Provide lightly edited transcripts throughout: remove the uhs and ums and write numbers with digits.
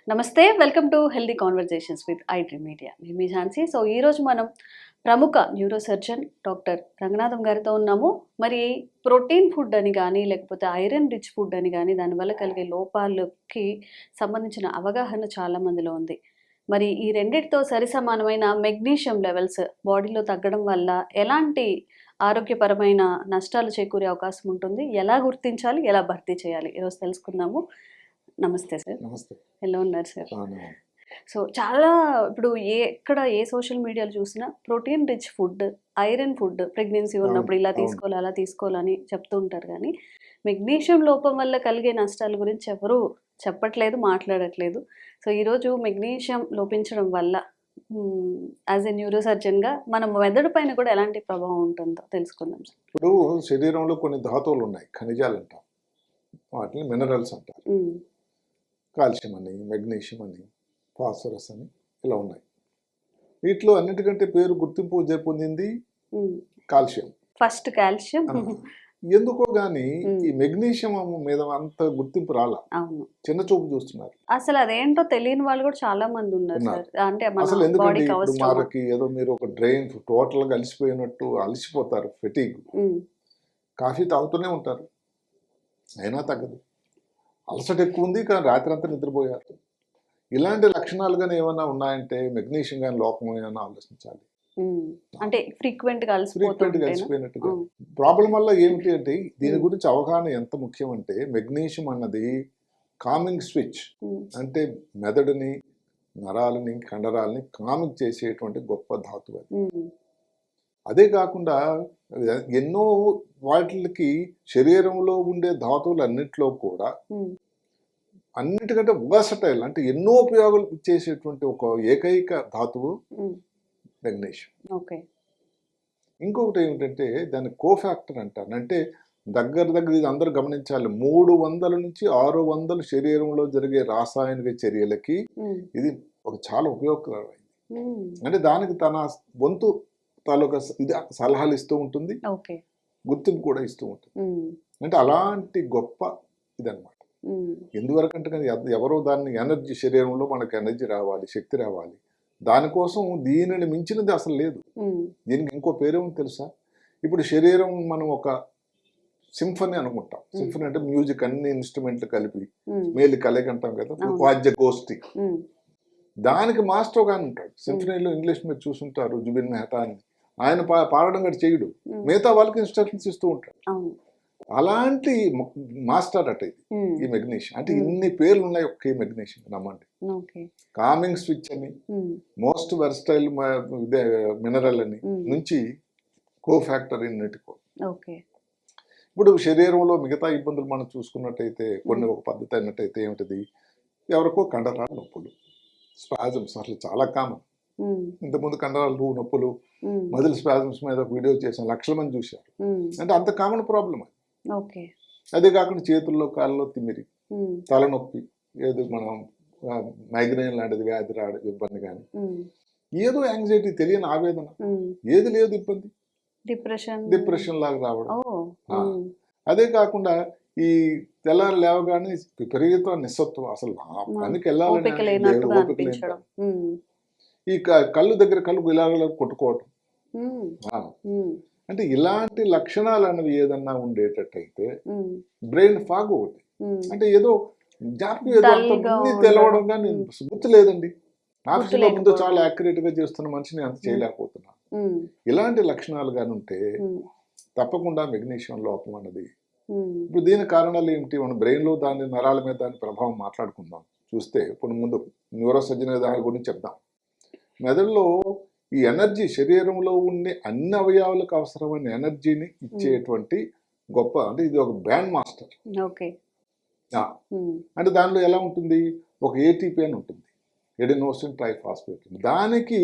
నమస్తే, welcome to healthy conversations with iDream media. నేను మీ Jhansi. So ఈరోజు మనం ప్రముఖ న్యూరో సర్జన్ డాక్టర్ రంగనాథం గారితో ఉన్నాము. మరి ప్రోటీన్ ఫుడ్ అని కానీ, లేకపోతే ఐరన్ రిచ్ ఫుడ్ అని కానీ, దానివల్ల కలిగే లోపాలకి సంబంధించిన అవగాహన చాలా మందిలో ఉంది. మరి ఈ రెండిటితో సరిసమానమైన మెగ్నీషియం లెవెల్స్ బాడీలో తగ్గడం వల్ల ఎలాంటి ఆరోగ్యపరమైన నష్టాలు చేకూరే అవకాశం ఉంటుంది, ఎలా గుర్తించాలి, ఎలా భర్తీ చేయాలి, ఈరోజు తెలుసుకుందాము. నమస్తే సార్. నమస్తే. ఎలా ఉన్నారు సార్? సో చాలా ఇప్పుడు ఎక్కడ ఏ సోషల్ మీడియాలో చూసినా protein rich food, iron food, pregnancy ఉన్నప్పుడు ఇలా తీసుకోవాలి అలా తీసుకోవాలని చెప్తూ ఉంటారు. కానీ మెగ్నీషియం లోపం వల్ల కలిగే నష్టాల గురించి ఎవరు చెప్పట్లేదు, మాట్లాడట్లేదు. సో ఈరోజు మెగ్నీషియం లోపించడం వల్ల యాజ్ ఎ న్యూరో సర్జన్గా మన మెదడు పైన కూడా ఎలాంటి ప్రభావం ఉంటుందో తెలుసుకుందాం సార్. ఇప్పుడు శరీరంలో కొన్ని ధాతువులు ఉన్నాయి, ఖనిజాలు అంటాం, వాటిని మినరల్స్ అంటారు. కాల్షియం అని, మెగ్నీషియం అని, ఫాస్ఫరస్ అని ఇలా ఉన్నాయి. వీటిలో అన్నిటికంటే పేరు గుర్తింపు పొందింది కాల్షియం. First calcium. ఎందుకో గానీ ఈ మెగ్నీషియం మీద అంత గుర్తింపు రాలా, చిన్న చూపు చూస్తున్నారు. అసలు అదేంటో తెలియని వాళ్ళు కూడా చాలా మంది ఉన్నారు. అసలు ఎందుకంటే ఇప్పుడు మనకి ఏదో మీరు ఒక డ్రైన్ టోటల్ గా అలసిపోయినట్టు అలసిపోతారు, ఫెటీగ్. కాఫీ తాగుతూనే ఉంటారు, అయినా తగ్గదు. అలసట ఎక్కువ ఉంది కానీ రాత్రి అంతా నిద్రపోయారు. ఇలాంటి లక్షణాలు కానీ ఏమైనా ఉన్నాయంటే మెగ్నీషియం కానీ లోపం ఏమైనా ఆలోచించాలి. అంటే ఫ్రీక్వెంట్ గా అలసిపోయినట్టుగా. ప్రాబ్లం వల్ల ఏమిటి అంటే దీని గురించి అవగాహన ఎంత ముఖ్యం అంటే, మెగ్నీషియం అన్నది కామింగ్ స్విచ్, అంటే మెదడుని, నరాలని, కండరాలని కామింగ్ చేసేటువంటి గొప్ప ధాతువు అది. అదే కాకుండా ఎన్నో వాటికి శరీరంలో ఉండే ధాతువులు అన్నిట్లో కూడా అన్నిటికంటే వర్సటైల్, అంటే ఎన్నో ఉపయోగాలు ఇచ్చేసేటువంటి ఒక ఏకైక ధాతువు మెగ్నీషియం. ఇంకొకటి ఏమిటంటే దాన్ని కోఫాక్టర్ అంటారు. అంటే దగ్గర ఇది అందరూ గమనించాలి, 300 నుంచి 600 శరీరంలో జరిగే రాసాయనిక చర్యలకి ఇది ఒక చాలా ఉపయోగకరమైంది. అంటే దానికి తన వంతు తాలూకా ఇది సలహాలు ఇస్తూ ఉంటుంది, గుర్తింపు కూడా ఇస్తూ ఉంటుంది. అంటే అలాంటి గొప్ప ఇదన్నమాట. ఎందువరకంటే ఎవరో దాన్ని ఎనర్జీ, శరీరంలో మనకు ఎనర్జీ రావాలి, శక్తి రావాలి, దానికోసం దీనిని మించినది అసలు లేదు. దీనికి ఇంకో పేరేమో తెలుసా? ఇప్పుడు శరీరం మనం ఒక సింఫనీ అనుకుంటాం. సింఫనీ అంటే మ్యూజిక్, అన్ని ఇన్స్ట్రుమెంట్లు కలిపి మేలు కలయిక అంటాం కదా, వాద్య గోష్ఠి. దానికి మాస్టర్ గాని ఉంటాడు. సింఫనీలో ఇంగ్లీష్ మీరు చూసుంటారు, జుబిన్ మెహతా అని. ఆయన పాడడం కూడా చేయడు, మిగతా వాళ్ళకి ఇన్స్ట్రక్షన్స్ ఇస్తూ ఉంటాడు. అలాంటి మాస్టర్ అట ఇది ఈ మెగ్నీషియం. అంటే ఇన్ని పేర్లు ఉన్నాయి ఒక్క ఈ మెగ్నీషియం, నమ్మండి. కామింగ్ స్విచ్ అని, మోస్ట్ వెర్సటైల్ మినరల్ అని, నుంచి కోఫాక్టర్ ఇన్నిటికో. ఇప్పుడు శరీరంలో మిగతా ఇబ్బందులు మనం చూసుకున్నట్టయితే, కొన్ని ఒక పద్ధతి అయినట్టయితే ఏమిటది, ఎవరికో కండరాల నొప్పులు, స్పాజమ్స్ అసలు చాలా కామన్. ఇంతకుముందు కండరాలు నొప్పులు, మజిల్ స్పాజమ్స్ మీద ఒక వీడియో చేసిన లక్షల మంది చూశారు. అంటే అంత కామన్ ప్రాబ్లం అది. అదే కాకుండా చేతుల్లో, కాళ్ళలో తిమ్మిరి, తలనొప్పి, ఏదో మనం మైగ్రేన్ లాంటిది వ్యాధి రావడం ఇబ్బంది, కానీ ఏదో యాంగ్జైటీ, తెలియని ఆవేదన, ఏది లేదు ఇబ్బంది, డిప్రెషన్ లాగా రావడం. అదే కాకుండా ఈ తెల్లారి లేవగానే విపరీత నిస్సత్వం, అసలు పనికి వెళ్ళాలని ఓపిక లేదు. ఈ కళ్ళు దగ్గర కళ్ళు ఇలా కొట్టుకోవటం. అంటే ఇలాంటి లక్షణాలు అనేవి ఏదన్నా ఉండేటట్టయితే బ్రెయిన్ ఫాగ్ ఒకటి, అంటే ఏదో జ్ఞాపకం, ఏదో అన్ని తెలవడం, కానీ గుర్తు లేదండి. ఆఫీసులో ముందు చాలా యాక్యురేట్ గా చేస్తున్న మనిషిని అంత చేయలేకపోతున్నా. ఇలాంటి లక్షణాలు కానీ ఉంటే తప్పకుండా మెగ్నీషియం లోపం అన్నది. ఇప్పుడు దీని కారణాలు ఏమిటి? మన బ్రెయిన్ లో దాని నరాల మీద దాని ప్రభావం మాట్లాడుకుందాం. చూస్తే ఇప్పుడు ముందు న్యూరో సర్జన్ దాని గురించి చెప్దాం. మెదడులో ఈ ఎనర్జీ, శరీరంలో ఉండే అన్ని అవయవాలకు అవసరమైన ఎనర్జీని ఇచ్చేటువంటి గొప్ప, అంటే ఇది ఒక బ్రాండ్ మాస్టర్. అంటే దానిలో ఎలా ఉంటుంది, ఒక ఏటీపీ అని ఉంటుంది, ఎడినోసిన్ ట్రైఫాస్ఫేట్. దానికి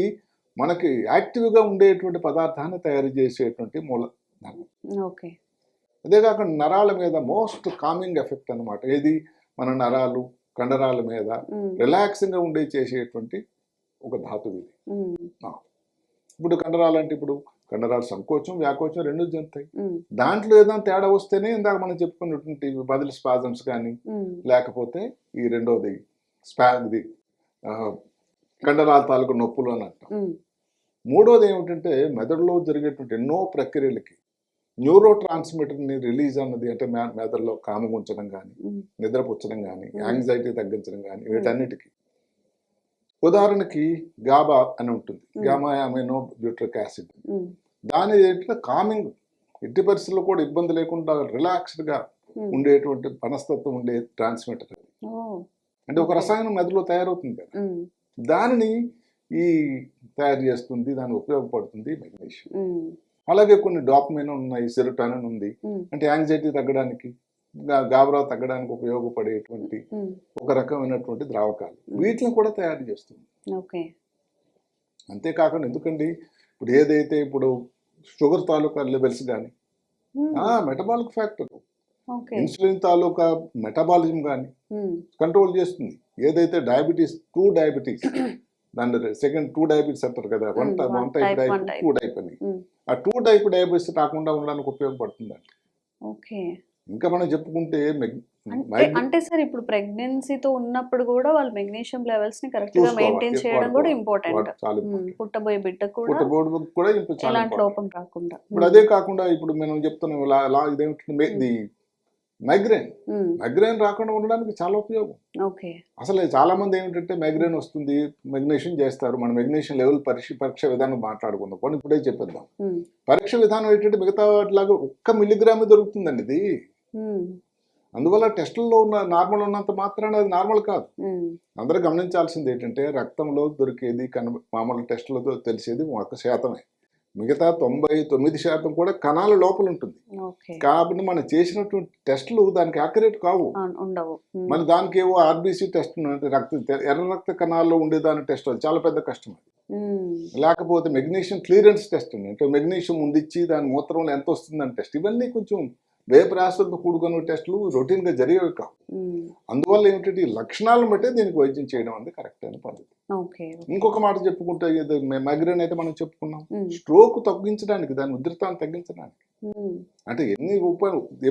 మనకి యాక్టివ్గా ఉండేటువంటి పదార్థాన్ని తయారు చేసేటువంటి మూలధనం. అదే కాకుండా నరాల మీద మోస్ట్ కామింగ్ ఎఫెక్ట్ అనమాట. ఏది, మన నరాలు, కండరాల మీద రిలాక్సింగ్ గా ఉండే చేసేటువంటి ఒక ధాతువు ఇది. ఇప్పుడు కండరాలు అంటే ఇప్పుడు కండరాలు సంకోచం వ్యాకోచం రెండు జరుగుతాయి. ఉమ్, దాంట్లో ఏదైనా తేడా వస్తేనే ఇందాక మనం చెప్పుకున్నటువంటి బదిలీ స్పాజమ్స్ కానీ ఉమ్, లేకపోతే ఈ రెండోది ఇది ఆ, కండరాల తాలూకు నొప్పులు అని అంటాం. ఉమ్, మూడోది ఏమిటంటే మెదడులో జరిగేటువంటి ఎన్నో ప్రక్రియలకి న్యూరో ట్రాన్స్మిటర్ని రిలీజ్ అన్నది అంటే మెదడులో కామం ఉంచడం కానీ ఉమ్, నిద్రపుచ్చడం కానీ యాంగ్జైటీ తగ్గించడం కానీ వీటన్నిటికీ ఉదాహరణకి గాబా అని ఉంటుంది, గామా అమైనో బ్యూట్రిక్ యాసిడ్. ఉమ్, దాని ఏంటంటే కామింగ్, ఎట్టి పరిస్థితుల్లో కూడా ఇబ్బంది లేకుండా రిలాక్స్డ్గా ఉమ్. ఉండేటువంటి మనస్తత్వం ఉండే ట్రాన్స్మిటర్. ఓ, అంటే ఒక రసాయనం మెదడులో తయారవుతుంది కదా, ఉమ్, దానిని ఈ తయారు చేస్తుంది, దానికి ఉపయోగపడుతుంది మెగ్నీషియం. ఉమ్, అలాగే కొన్ని డాపమైన్ ఉన్నాయి, సెరోటోనిన్ ఉంది, ఉమ్, అంటే యాంగ్జైటీ తగ్గడానికి గాబరా తగ్గడానికి ఉపయోగపడేటువంటి ఉమ్, ఒక రకమైనటువంటి ద్రావకాలు, వీటిని కూడా తయారు చేస్తుంది. ఓకే. అంతేకాకుండా ఎందుకండి ఇప్పుడు ఏదైతే ఇప్పుడు షుగర్ తాలూకా లెవెల్స్ కానీ ఉమ్, మెటబాలిక్ ఫ్యాక్టర్, ఓకే. ఇన్సులిన్ తాలూకా మెటబాలిజం కానీ ఉమ్, కంట్రోల్ చేస్తుంది. ఏదైతే డయాబెటీస్, 2 డయాబెటీస్, దాని సెకండ్ 2 డయాబెటీస్ అంటారు కదా, one one type type, one diabetes, type. 2 type అని. ఉమ్, ఆ 2 టైప్ డయాబెటీస్ రాకుండా ఉండడానికి ఉపయోగపడుతుందండి. ఓకే. ఇంకా మనం చెప్పుకుంటే అంటే సార్ ఇప్పుడు ప్రెగ్నెన్సీతో ఉన్నప్పుడు కూడా వాళ్ళు మెగ్నీషియం లెవెల్స్ ని కరెక్ట్ గా చూసుకోవాలి, మెయింటైన్ చేయడం కూడా ఇంపార్టెంట్. చాలా పుట్టబోయే బిడ్డకు కూడా పుట్టబోడు కూడా ఇప్పుడు చాలా ఎలాంటి important. లోపం రాకుండా. ఇప్పుడు అదే కాకుండా ఇప్పుడు మనం చెప్తున్నాం ఇదేమిటి మైగ్రేన్ రాకుండా ఉండడానికి చాలా ఉపయోగం. ఓకే. అసలు చాలా మంది ఏమిటంటే మైగ్రేన్ వస్తుంది, మెగ్నీషియం చేస్తారు. మన మెగ్నీషియం లెవెల్ పరీక్ష విధానం మాట్లాడుకుందాం, కొన్ని ఇప్పుడే చెప్పేద్దాం. ఉమ్, పరీక్ష విధానం ఏంటంటే మిగతా వాటిలాగా 1 మిల్లీగ్రామే దొరుకుతుందండి ఇది. ఉమ్, అందువల్ల టెస్టుల్లో ఉన్న నార్మల్ ఉన్నంత మాత్రాన అది నార్మల్ కాదు. ఉమ్, అందరూ గమనించాల్సింది ఏంటంటే రక్తంలో దొరికేది మామూలు టెస్టులతో తెలిసేది 1%. మిగతా 99% కూడా కణాల లోపల ఉంటుంది. ఓకే. కాబట్టి మనం చేసినటువంటి టెస్టులు దానికి యాక్యురేట్ కావు. ఉండవు. ఉమ్, మరి దానికి ఏవో ఆర్బీసీ టెస్ట్, ఎర్ర రక్త కణాల్లో ఉండేదాని టెస్ట్, అది చాలా పెద్ద కష్టం. ఉమ్, లేకపోతే మెగ్నీషియం క్లియరెన్స్ టెస్ట్ అంటే మెగ్నీషియం ఉండిచ్చి దాని మూత్రంలో ఎంత వస్తుందని టెస్ట్, ఇవన్నీ కొంచెం వ్యయప్రయాసంతో కూడుకున్న టెస్టులు రొటీన్గా జరిగేవి కావు. ఉమ్, అందువల్ల ఏమిటంటే ఈ లక్షణాలను బట్టే దీనికి వైద్యం చేయడం అనేది కరెక్ట్ అయిన పద్ధతి. ఓకే. ఇంకొక మాట చెప్పుకుంటే మైగ్రేన్ అయితే మనం చెప్పుకున్నాం, ఉమ్, స్ట్రోక్ తగ్గించడానికి, దాని ఉధృతాన్ని తగ్గించడానికి, ఉమ్, అంటే ఎన్ని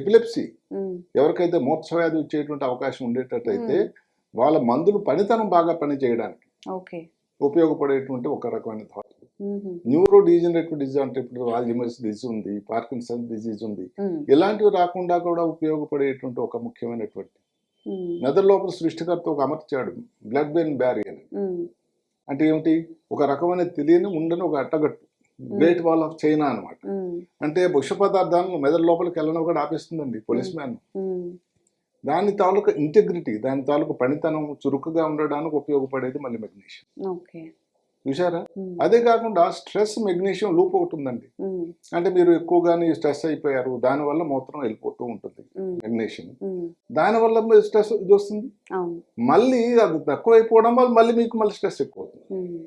ఎపిలెప్సీ ఉమ్, ఎవరికైతే మూర్ఛవ్యాధి వచ్చేటువంటి అవకాశం ఉండేటట్టయితే వాళ్ళ మందులు పనితనం బాగా పని చేయడానికి ఓకే. ఉపయోగపడేటువంటి ఒక రకమైన ధాతులు. ఉమ్, న్యూరో డీజనరేటివ్ డిజీజ్ అంటే ఇప్పుడు ఆల్జీమర్స్ డిజీజ్ ఉంది, పార్కిన్సన్ డిజీజ్ ఉంది, ఉమ్, ఇలాంటివి రాకుండా కూడా ఉపయోగపడేటువంటి ఒక ముఖ్యమైనటువంటి ఉమ్, మెదడు లోపల సృష్టికర్త ఒక అమర్చాడు బ్లడ్ బ్రెయిన్ బ్యారియర్. ఉమ్, అంటే ఏమిటి, ఒక రకమైన తెలియని ఉండని ఒక అట్టగట్టు, గ్రేట్ వాల్ ఆఫ్ చైనా అనమాట. ఉమ్, అంటే విష పదార్థాలను మెదడు లోపలికి వెళ్ళడం కూడా ఆపేస్తుందండి పోలీస్ మ్యాన్. ఉమ్, దాని తాలూకా ఇంటెగ్రిటీ, దాని తాలూకా పనితనం చురుకుగా ఉండడానికి ఉపయోగపడేది మళ్ళీ మెగ్నీషియం. ఓకే. చూసారా? ఉమ్, అదే కాకుండా స్ట్రెస్ మెగ్నీషియం లూప్ ఒకటి ఉందండి. ఉమ్, అంటే మీరు ఎక్కువగానే స్ట్రెస్ అయిపోయారు, దానివల్ల మూత్రం వెళ్ళిపోతూ ఉంటుంది ఉమ్, మెగ్నీషియం, ఉమ్, దానివల్ల మీరు స్ట్రెస్ ఇది వస్తుంది. అవును. మళ్ళీ అది తక్కువైపోవడం వల్ల మళ్ళీ మీకు మళ్ళీ స్ట్రెస్ ఎక్కువ అవుతుంది. ఉమ్,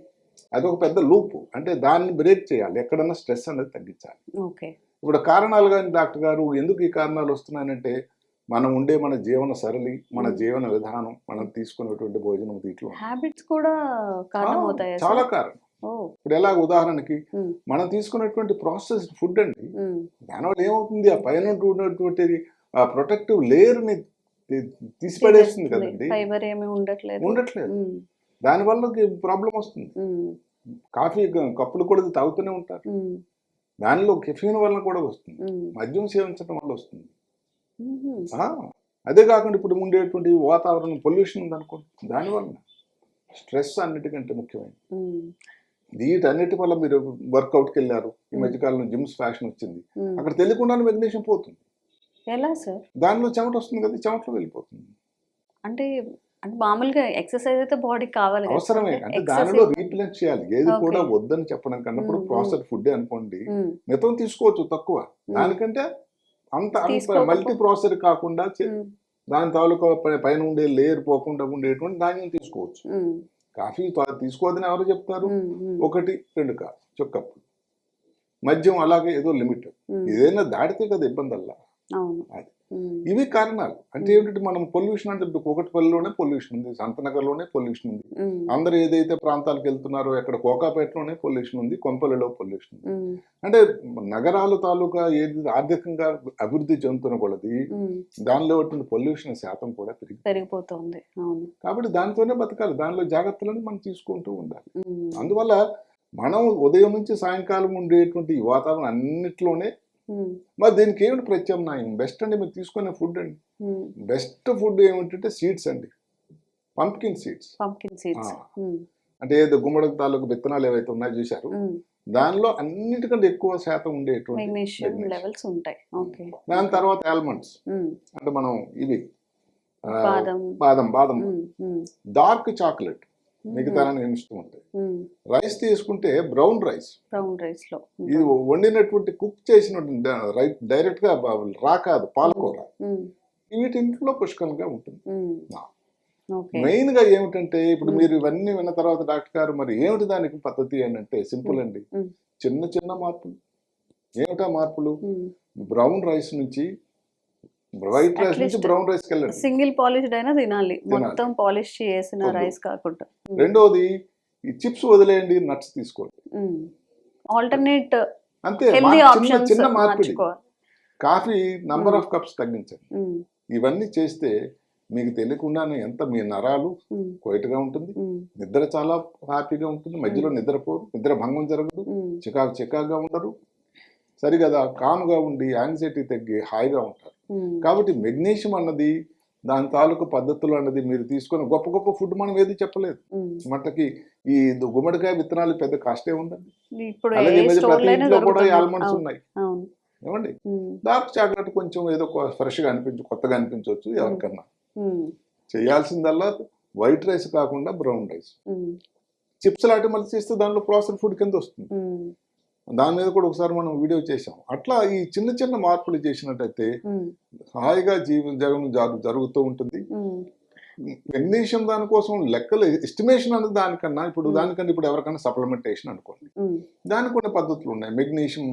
అదొక పెద్ద లూప్. అంటే దాన్ని బ్రేక్ చేయాలి, ఎక్కడన్నా స్ట్రెస్ అనేది తగ్గించాలి. ఓకే. ఇప్పుడు కారణాలు కానీ డాక్టర్ గారు ఎందుకు ఈ కారణాలు వస్తున్నాయంటే మనం ఉండే మన జీవన సరళి, మన జీవన విధానం, మనం తీసుకునేటువంటి భోజనం, దీంట్లో హ్యాబిట్స్ కూడా కారణం అవుతాయా సార్? చాలా కారణం. ఓ, ఇప్పుడు ఎలా ఉదాహరణకి ఉమ్, మనం తీసుకునేటువంటి ప్రాసెస్డ్ ఫుడ్ అండి, ఉమ్, దానివల్ల ఏమవుతుంది, ఆ పైన ఉన్నటువంటి ఆ ప్రొటెక్టివ్ లేయర్ని తీసిపడేస్తుంది కదండి, ఫైబర్ ఏమీ ఉండట్లేదు. ఉండట్లేదు. ఉమ్, దానివల్ల ప్రాబ్లం వస్తుంది. ఉమ్, కాఫీ కప్పులు కూడా తాగుతూనే ఉంటారు, ఉమ్, దానిలో కెఫీన్ వల్ల కూడా వస్తుంది, ఉమ్, మద్యం సేవించడం వల్ల వస్తుంది. ఉమ్, అదే కాకుండా ఇప్పుడు ఉండేటువంటి వాతావరణం పొల్యూషన్ ఉందనుకోండి, దానివల్ల స్ట్రెస్ అన్నిటికంటే ముఖ్యమైనది. ఉమ్, వీటన్నిటి వల్ల మీరు వర్కౌట్కి వెళ్ళారు, ఈ మధ్యకాలంలో జిమ్స్ ఫ్యాషన్ వచ్చింది, ఉమ్. అక్కడ తెలియకుండానే మెగ్నీషియం పోతుంది, ఎలా సార్? దానిలో చెమట వస్తుంది కదా, చెమటలో వెళ్ళిపోతుంది. అంటే అంటే మామూలుగా ఎక్సర్సైజ్ అయితే బాడీకి కావాలి కదా అవసరమే, సార్? అంటే Excessive- దానిలో రీప్లేస్ చేయాలి. ఏది Okay. కూడా వద్దని చెప్పడం కన్నా ఇప్పుడు Mm, ప్రాసెస్ ఫుడ్ అనుకోండి, ఉమ్, మితం తీసుకోవచ్చు తక్కువ, దానికంటే అంత మల్టీ ప్రాసెసర్ కాకుండా ఉమ్, దాని తాలూకా పైన ఉండే లేయర్ పోకుండా ఉండేటువంటి ధాన్యం తీసుకోవచ్చు. ఉమ్, కాఫీ తీసుకోవద్దని ఎవరు చెప్తారు? ఉమ్, ఉమ్, 1-2 కప్పులు, మద్యం అలాగే ఏదో లిమిట్, ఉమ్, ఏదైనా దాటితే కదా ఇబ్బంది అల్లా. అవును. అది. ఉమ్. ఇవి కారణాలు. అంటే ఏమిటంటే మనం పొల్యూషన్ అంటే ఇప్పుడు కూకట్పల్లిలోనే పొల్యూషన్ ఉంది, సంతనగర్లోనే పొల్యూషన్ ఉంది, ఉమ్. అందరూ ఏదైతే ప్రాంతాలకు వెళ్తున్నారో ఎక్కడ కోకాపేటలోనే పొల్యూషన్ ఉంది, కొంపల్లిలో పొల్యూషన్ ఉంది. ఉమ్. అంటే నగరాలు తాలూకా ఏది ఆర్థికంగా అభివృద్ధి చెందుతున్న కొలది ఉమ్. దానిలో వచ్చిన పొల్యూషన్ శాతం కూడా పెరిగిపోతుంది. అవును. కాబట్టి దాంతోనే బతకాలి, దానిలో జాగ్రత్తలను మనం తీసుకుంటూ ఉండాలి. ఉమ్. అందువల్ల మనం ఉదయం నుంచి సాయంకాలం ఉండేటువంటి ఈ వాతావరణం అన్నిట్లోనే ఉమ్. మరి దీనికి ఏమిటి ప్రత్యామ్నాయం? బెస్ట్ అండి మీరు తీసుకునే ఫుడ్ అండి. ఉమ్. బెస్ట్ ఫుడ్ ఏమిటంటే సీడ్స్ అండి, పంప్కిన్ సీడ్స్. Pumpkin seeds. అంటే ఏదో గుమ్మడి తాలూకు విత్తనాలు ఏవైతే ఉన్నాయో చూశారు, దానిలో అన్నిటికంటే ఎక్కువ శాతం ఉండేటువంటి మెగ్నీషియం magnesium. లెవెల్స్ ఉంటాయి. ఓకే. దాని తర్వాత ఆల్మండ్స్, అంటే మనం ఇవి బాదం. బాదం ఉమ్. ఉమ్. డార్క్ చాక్లెట్ మిగతా ఇస్తూ ఉంటాయి. ఉమ్. రైస్ తీసుకుంటే బ్రౌన్ రైస్, బ్రౌన్ రైస్ లో ఇది వండినటువంటి కుక్ చేసినటువంటి డైరెక్ట్ గా రా కాదు, పాలకూర, ఉమ్. వీటింట్లో పుష్కలంగా ఉంటుంది. ఉమ్. ఓకే. మెయిన్ గా ఏమిటంటే ఇప్పుడు మీరు ఇవన్నీ విన్న తర్వాత డాక్టర్ గారు మరి ఏమిటి దానికి పద్ధతి అని అంటే సింపుల్ అండి, ఉమ్. చిన్న చిన్న మార్పులు. ఏమిటా మార్పులు? ఉమ్. బ్రౌన్ రైస్ నుంచి వైట్ రైస్ నుంచి బ్రౌన్ రైస్కి వెళ్ళండి. సింగిల్ పాలిష్డ్ అయినా తినాలి, మొత్తం పాలిష్ చేసిన రైస్ కాకుండా. రెండోది ఈ చిప్స్ వదిలేయండి, నట్స్ తీసుకోండి. ఆల్టర్నేట్ అంతే, హెల్తీ చిన్న ఆప్షన్స్ చిన్న మార్పిడి. మార్చుకోవాలి. కాఫీ నంబర్ ఆఫ్ కప్స్ తగ్గించండి. ఉమ్. ఇవన్నీ చేస్తే మీకు తెలియకుండానే ఎంత మీ నరాలు ఉమ్. కొయిట్గా ఉంటుంది, ఉమ్. నిద్ర చాలా హ్యాపీగా ఉంటుంది, మధ్యలో నిద్రపోరు, నిద్ర భంగం జరగదు, ఉమ్. చికాకుగా ఉండరు, సరిగదా కామ్గా ఉండి యాంగ్జైటీ తగ్గి హాయిగా ఉంటారు. ఉమ్. కాబట్టి మెగ్నీషియం అన్నది దాని తాలూకు పద్ధతులు అన్నది మీరు తీసుకొని గొప్ప గొప్ప ఫుడ్ మనం ఏది చెప్పలేదు. ఉమ్. మటకి ఈ గుమ్మడికాయ విత్తనాలు పెద్ద కాస్టే ఉందండి. ఇప్పుడు అలాగే ఏ ప్రతి స్టోర్లో అయినా ఇంట్లో కూడా దొరుకుతుంది. ఆల్మండ్స్ అవును. ఉన్నాయి అవును. ఏమండి. ఉమ్. డార్క్ చాక్లెట్ కొంచెం ఏదో ఫ్రెష్గా కొత్తగా అనిపించవచ్చు ఎవరికన్నా. ఉమ్. చేయాల్సిందల్లా వైట్ రైస్ కాకుండా బ్రౌన్ రైస్. ఉమ్. చిప్స్ లాంటి మళ్ళీ చేస్తే దాంట్లో ప్రాసెస్ ఫుడ్ కింద వస్తుంది. ఉమ్. దాని మీద కూడా ఒకసారి మనం వీడియో చేసాం. అట్లా ఈ చిన్న చిన్న మార్పులు చేసినట్టయితే ఉమ్. హాయిగా జగన్ జరుగుతూ ఉంటుంది. ఉమ్. మెగ్నీషియం దానికోసం లెక్కలు ఎస్టిమేషన్ అనేది దానికన్నా ఇప్పుడు ఎవరికైనా సప్లిమెంటేషన్ అనుకోండి, ఉమ్. దానికి కొన్ని పద్ధతులు ఉన్నాయి. మెగ్నీషియం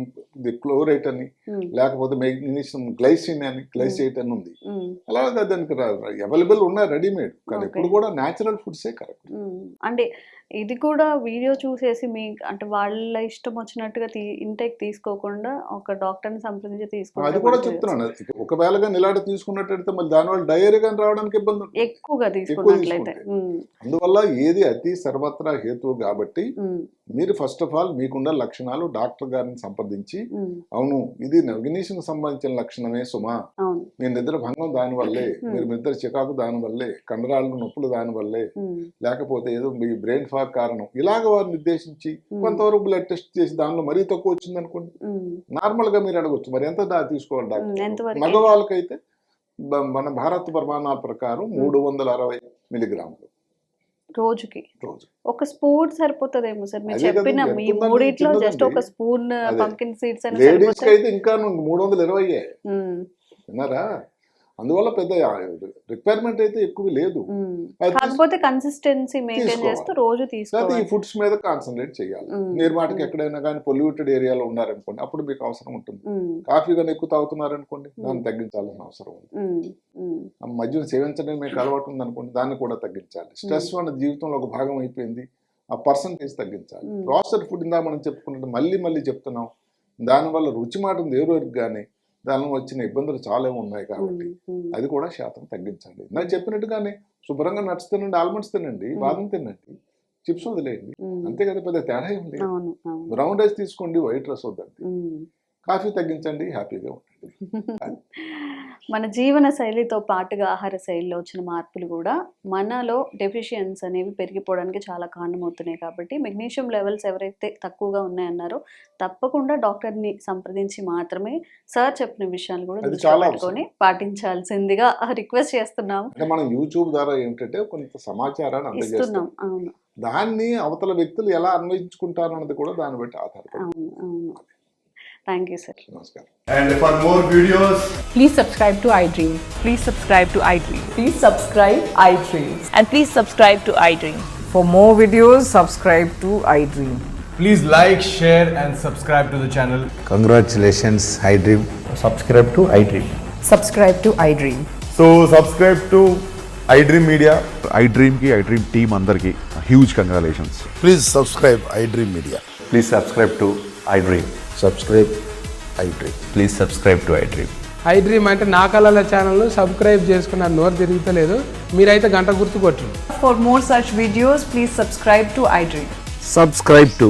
క్లోరైట్ అని, ఉమ్. లేకపోతే మెగ్నీషియం గ్లైసిన్ అని, గ్లైసేట్ అని ఉంది. ఉమ్. అలాగే దానికి అవైలబుల్ ఉన్నాయి రెడీమేడ్, కానీ Okay. ఇప్పుడు కూడా న్యాచురల్ ఫుడ్సే కరెక్ట్. ఉమ్. అంటే ఇది కూడా వీడియో చూసేసి మీ అంటే వాళ్ళ ఇష్టం వచ్చినట్టుగా ఇంటేక్ తీసుకోకుండా ఒక డాక్టర్ని సంప్రదించి అది కూడా తీసుకోవాలి. చెప్తున్నాను. ఒకవేళగా నిలాడ తీసుకున్నట్టయితే మళ్ళీ దానివల్ల డయేరియా రావడానికి ఇబ్బంది ఉంటుంది ఎక్కువగా తీసుకున్నట్లయితే. ఉమ్. అందువల్ల ఏది అతి సర్వత్రా హేతువు కాబట్టి ఉమ్. మీరు ఫస్ట్ ఆఫ్ ఆల్ మీకున్న లక్షణాలు డాక్టర్ గారిని సంప్రదించి, ఉమ్. అవును ఇది మెగ్నీషియం సంబంధించిన లక్షణమే సుమా, అవును. మీ నిద్ర భంగం దానివల్లే, మీరు నిద్ర చికాకు దానివల్లే, కండరాలు నొప్పులు దానివల్లే, ఉమ్. లేకపోతే ఏదో మీ బ్రెయిన్ ఫాగ్ కారణం, ఇలాగ వారిని నిర్దేశించి కొంతవరకు బ్లడ్ టెస్ట్ చేసి దానిలో మరీ తక్కువ వచ్చింది అనుకోండి, ఉమ్. నార్మల్ గా మీరు అడగొచ్చు మరి ఎంత తీసుకోవాలి డాక్టర్. ఎంతవరకు? మగవాళ్ళకైతే మన భారత ప్రమాణాల ప్రకారం 360 మిలిగ్రాములు రోజుకి రోజు. ఒక స్పూన్ సరిపోతుందేమో సార్ మీరు అదే కదా, చెప్పిన ఎంత మీ ఉందండి? మూడిట్లో చిన్నదండి. జస్ట్ ఒక స్పూన్ అదే. పంకిన్ సీడ్స్ అని లేడీస్ కి సరిపోతాయి. అయితే ఇంకా 320. ఉమ్. విన్నారా? అందువల్ల పెద్ద రిక్వైర్మెంట్ అయితే ఎక్కువ లేదు. ఉమ్. అది కాకపోతే కన్సిస్టెన్సీ మెయింటైన్ తీసుకోవాలి. చేస్తూ రోజు కాదు, ఈ తీసుకోవాలి. ఫుడ్స్ మీద కాన్సన్ట్రేట్ చేయాలి. ఉమ్. మీరు మాటకి ఎక్కడైనా కానీ పొల్యూటెడ్ ఏరియాలో ఉన్నారనుకోండి, అప్పుడు మీకు అవసరం ఉంటుంది. ఉమ్. కాఫీ కానీ ఎక్కువ తాగుతున్నారనుకోండి, దాన్ని తగ్గించాల్సిన అవసరం ఉంది. ఉమ్. ఉమ్. ఆ మద్యం సేవించడం మీకు అలవాటు ఉందనుకోండి, దాన్ని కూడా తగ్గించాలి. స్ట్రెస్ మన జీవితంలో ఒక భాగం అయిపోయింది, ఆ పర్సంటేజ్ తగ్గించాలి. ప్రాసెస్డ్ ఫుడ్ ఇందా మనం చెప్పుకున్నట్టు మళ్ళీ చెప్తున్నాం, దానివల్ల రుచి మాటం దేవుడికి కానీ దానిలో వచ్చిన ఇబ్బందులు చాలా ఉన్నాయి కాబట్టి అది కూడా శాతం తగ్గించండి. నాకు చెప్పినట్టుగానే శుభ్రంగా నట్స్ తినండి, ఆల్మండ్స్ తినండి, బాదం తినండి, చిప్స్ వదిలేయండి, అంతే కదా, పెద్ద తేడా ఏం లేదు. అవును. అవును. బ్రౌన్ రైస్ తీసుకోండి, వైట్ రైస్ వద్దండి, ఉమ్. కాఫీ తగ్గించండి, హ్యాపీగా ఉండండి. మన జీవన శైలితో పాటుగా ఆహార శైలిలో వచ్చిన మార్పులు కూడా మనలో డెఫిషియన్స్ అనేవి పెరిగిపోవడానికి చాలా కారణమవుతున్నాయి. కాబట్టి మెగ్నీషియం లెవెల్స్ ఎవరైతే తక్కువగా ఉన్నాయన్నారో తప్పకుండా డాక్టర్ని సంప్రదించి మాత్రమే సార్ చెప్పిన విషయాలు కూడా అది దృష్టిలో చాలా పెట్టుకొని పాటించాల్సిందిగా రిక్వెస్ట్ చేస్తున్నాము. అంటే మనం యూట్యూబ్ ద్వారా ఏమిటంటే కొంత సమాచారాన్ని అందజేస్తున్నాం, ఇస్తున్నాం. అవును. దాన్ని అవతల వ్యక్తులు ఎలా అన్వయించుకుంటారు అన్నది కూడా దాన్ని బట్టి ఆధారపడి. అవును. అవును. Thank you sir. నమస్కారం. And for more videos, Please subscribe to iDream. Please subscribe to iDream. Please subscribe iDream. And please subscribe to iDream. For more videos, subscribe to iDream. please like, share and subscribe to the channel. Congratulations, iDream. Subscribe to iDream. Subscribe to iDream. So subscribe to iDream Media. iDream team అందరికి huge congratulations. Please subscribe iDream Media. Please subscribe to iDream. Subscribe iDream. Please subscribe to iDream. iDream అంటే నా కళల ఛానల్ను subscribe చేసుకున్న నోరు తిరుగుతలేదు, మీరైతే గంట గుర్తు కొట్టండి. For more such videos, please subscribe to iDream. Subscribe to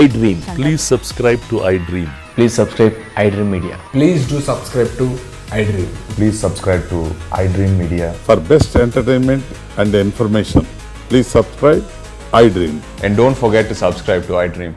iDream. Please subscribe to iDream. Please subscribe iDream Media. Please do subscribe to iDream. Please subscribe to iDream Media. For best entertainment and information, please subscribe iDream. And don't forget to subscribe to iDream.